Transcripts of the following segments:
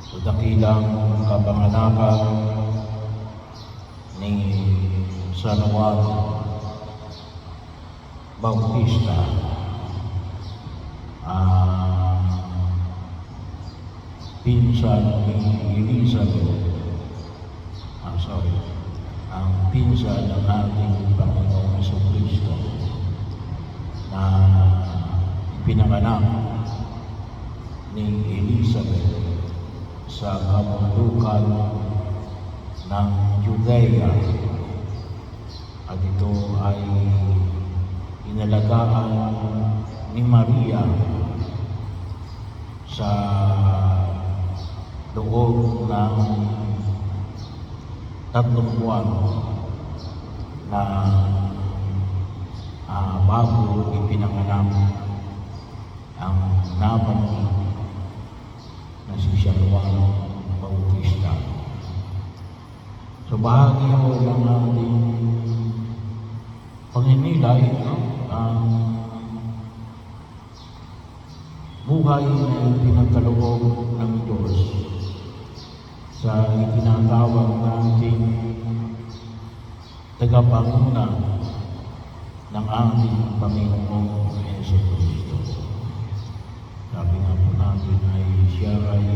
sa dakilang kapanganakan ni San Juan Bautista, pinsan ni Elizabeth, ang pinsan ng ating Panginoong Jesucristo na ipinanganak ni Elizabeth sa kabundukan ng Judea, at ito ay inalagaan ni Maria sa loob ng 3 buwan na bago ipinanganak ang nabanggit na si San Juan Bautista. So bahagi ho ng ating pagninilay ang buhay na pinagkaloob ng Diyos sa itinatawag nating tagapanguna ng ating Panginoong Jesucristo. Sabi nga po natin ay siya ay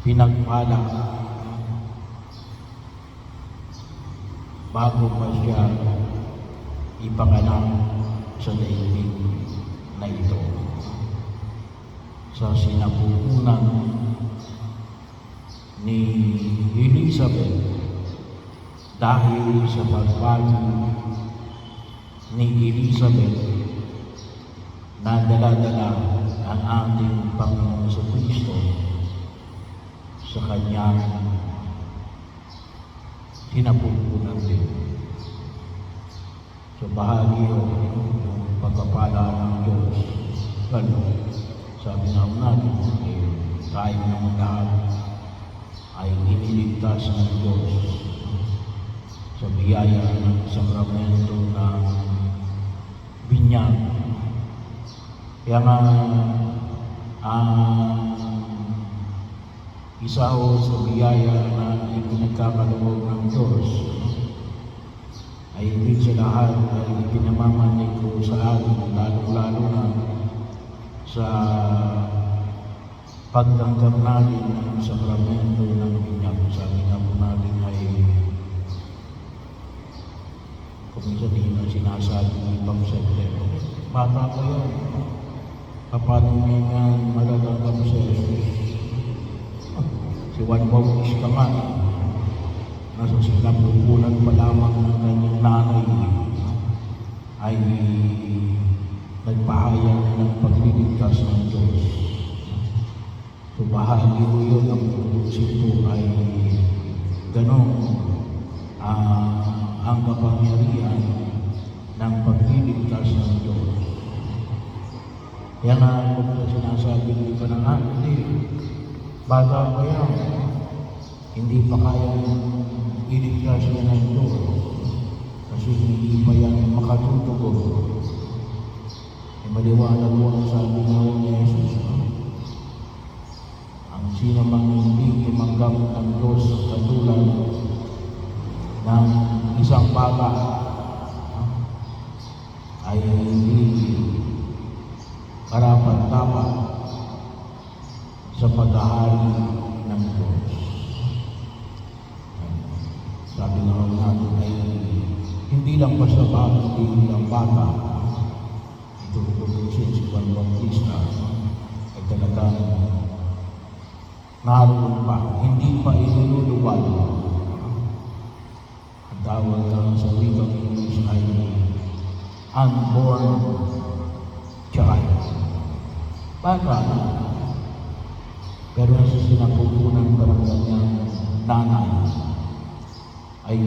pinagpala bago pa siya ipanganak sa daigdig na ito, sa sinapupunan ni Elizabeth dahil sa pagbati ni Elizabeth na dala-dala ang ating Panginoong Jesucristo sa kanyang sinapupunan din. So bahagi yung pagpapala ng Diyos. Sabi nga natin, tayo ng lahat ay iniligtas ng Diyos sa biyaya ng sakramento ng binyag. Kaya nga, isa o sa biyaya na ipinagkakaloob ng Diyos ay hindi sa lahat ay pinamamanig ko sa atin, lalo-lalo na sa pagtanggap natin ng sakramento ng binyag. Sabi nga po natin ay kung minsan din ang sinasabi ng ibang sekreto, bata ko yun, paano nga magagamgam sa Jesus? Si Juan Bautista ka nga, nasa sinapupunan pa lamang ng kanyang nanay ay nagpahayag ng pagliligtas ng Diyos. So bahagi ko yun, ang propósito ay ganun ang kapangyarihan ng pagliligtas ng Diyos. Kaya nga kung sinasabi ng iba ng hindi, bata pa yan, hindi pa kaya iligtas niya ng Diyos kasi hindi pa yan makatutugon. Maliwanag mo ang sabi nga ni Jesus, ang sino mang hindi tumanggap ng Diyos katulad ng isang bata ay hindi karapat-dapat sa paghahari ng Diyos. Sabi nga natin ay hindi lang basta bata, hindi lang bata. Ito si Juan Bautista ay talagang naroon pa, hindi pa inululuwal. Ang tawag lang sa wikang English ay unborn child. Bata na. Pero sa sinapupunan pa ng kanyang nanay ay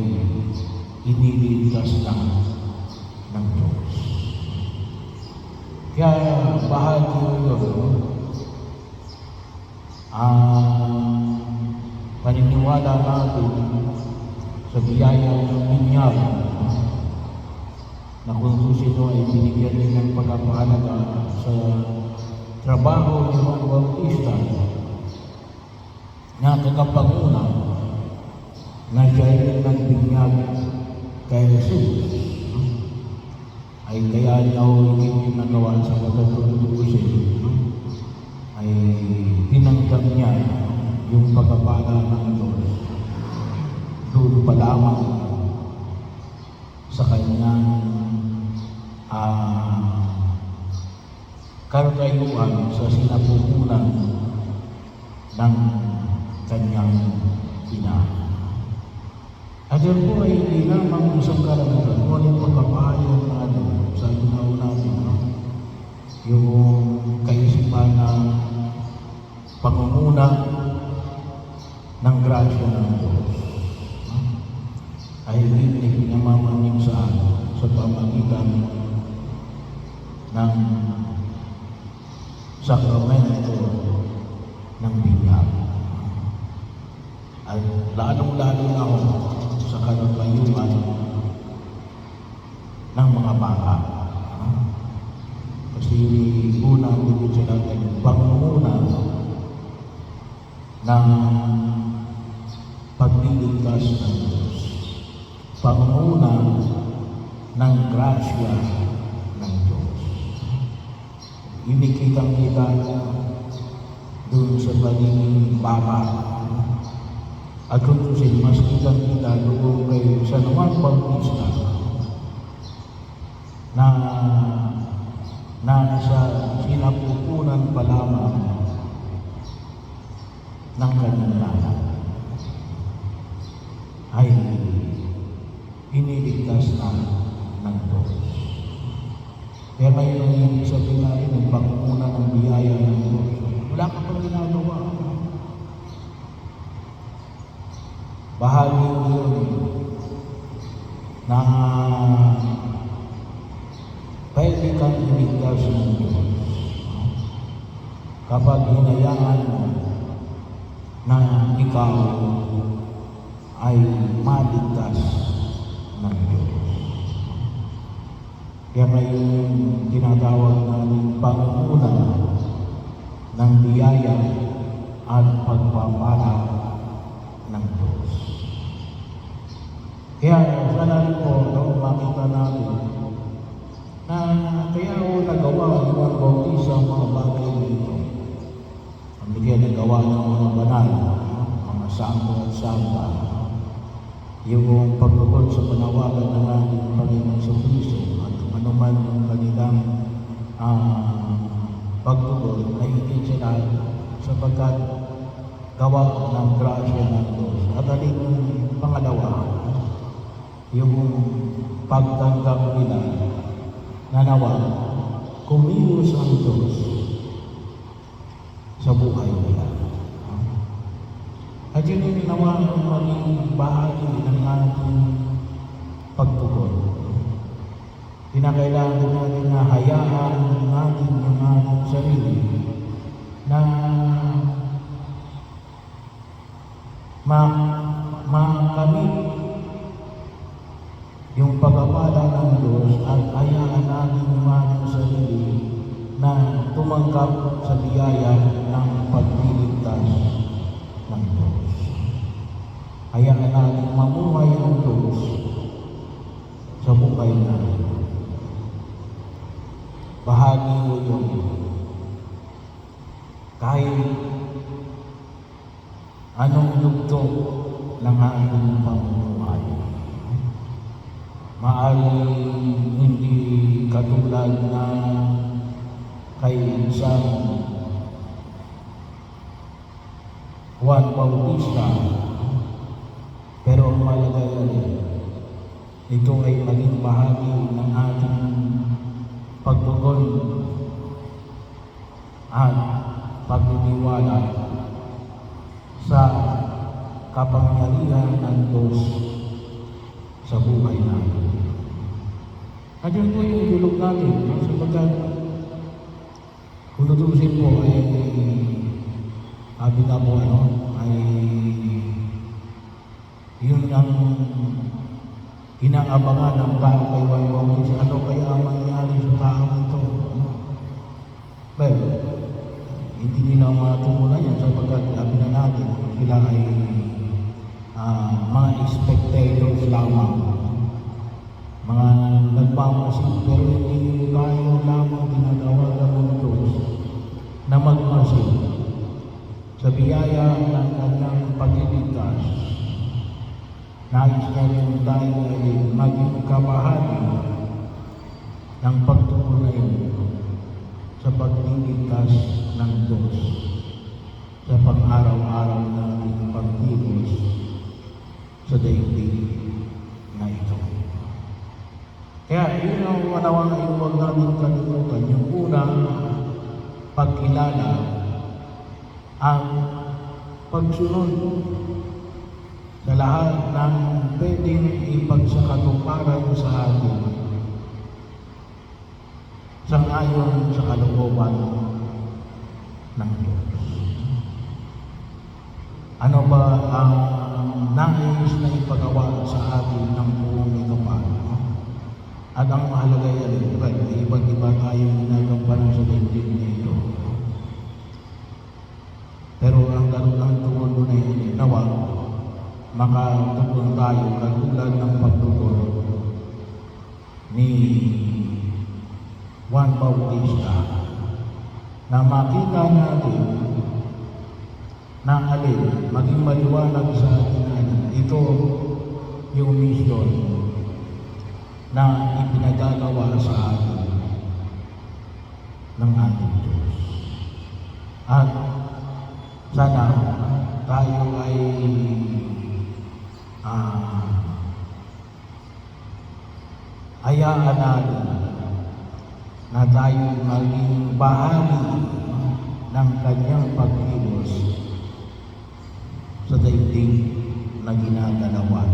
iniligtas na ng Diyos. Kaya bahagi yun, paniniwala natin sa biyaya ng binyag na kung sino ay binigyan din ng pagpapahalaga sa trabaho ni Juan Bautista ng kakapanguna na siya ay nagbinyag kay Jesus ay kaya niya ho hindi nagawa sa pagkatutusin ay tinanggap niya yung pagpapala ng Diyos doon pa lamang sa kanyang karayuan sa sinapupunan ng kanyang ina. At yan po ay hindi lamang isang karanasan, ngunit pagpapahayag natin sa ginawa natin, no? Yung kaisipan na pangunguna ng grasya ng Diyos, no? Ay hindi pinamamanig sa pamagitan ng sakramento ng binyag. Ay lalong-lalo na ako sa karagayuan ng mga bata. Kasi una hindi sila tayong pangunguna ng pagliligtas ng Diyos. Pangunguna ng grasya ng Diyos. Inikitang-kita doon sa pagiging bata. At kung tusin, mas kitang-kita doon kay San Juan Bautista na nasa sinapupunan pa lamang ng kanyang nanay ay iniligtas na ng Diyos. Kaya ngayon ang ibig sabihin natin, ang pangunguna ng biyaya ng Diyos, wala ka pang ginagawa. Bahagi yun na pwede kang iligtas ng Diyos kapag hinayaan mo na ikaw ay maligtas ng Diyos. Kaya ngayon tinatawag natin pangunguna ng biyaya at pagpapala ng Diyos. Kaya sana rin po makita natin na kaya ako nagawa ng mga Bautista ang mga bagay dito. Ang bigyan nagawa ng mga banal, mga santo at santa, yung pagtugod sa panawagan ng ating Panginoon sa Kristo at anuman yung kanilang pagtugod ay hindi sila sapagkat gawa ng grasya ng Diyos. At alin yung pangalawa, yung pagtanggap nila na nawa kumilos ang Diyos sa buhay nila. At yun yung nawa ng maging bahagi ng ating pagtugod. Kinakailangan natin na hayaan natin yung ating sarili na makamit yung pagpapala ng Diyos at hayaan natin yung ating sarili na tumanggap sa biyaya ng pagliligtas ng Diyos. Hayaan natin mamuhay ang Diyos sa buhay natin. Bahagi mo yun. Kahit anong yugto ng ating pamumuhay. Maaaring hindi katulad na kay isang Juan Bautista, pero malagay rin, ito ay maging bahagi ng ating pagtugon at pagtitiwala sa kapangyarihan ng Diyos sa buhay natin. At yun po yung dulog natin, sapagkat kung tutusin po ay sabi na po ay yun ang inaabangan ng tao kay Juan Bautista. Ano kaya ang mangyari sa tao ito? Well, hindi nila ang mga tumulan yan sapagkat sabi na natin sila ay mga spectators lamang, mga nagmamasid, pero hindi tayo lamang tinatawagan ng Diyos na magmasid sa biyaya ng kanyang pagliligtas. Nais niya rin tayo ay maging kabahagi ng pagtutunay sa pagliligtas ng Diyos sa pang-araw-araw nating pagkilos sa daigdig na ito. Kaya yun ang manawang ay huwag natin kalimutan. Yung unang pagkilala ang pagsunod sa lahat ng pwedeng ipagsakatuparan sa atin sangayon sa kalooban ng Diyos. Ano ba ang nais na ipagawa sa atin ng buong ikapano? At ang mahalaga yan, iba't iba tayong ginagampanan sa daigdig nito. Pero ang tungkol mo na yun, nawa, makatugon tayo katulad ng pagtugon ni Juan Bautista na makita natin na alin, maging maliwanag sa atin alin. Ito yung mission na ipinagagawa sa atin ng ating Diyos. At sana tayo ay hayaan natin na tayo maging bahagi ng kanyang pagkilos sa daigdig na ginagalawan.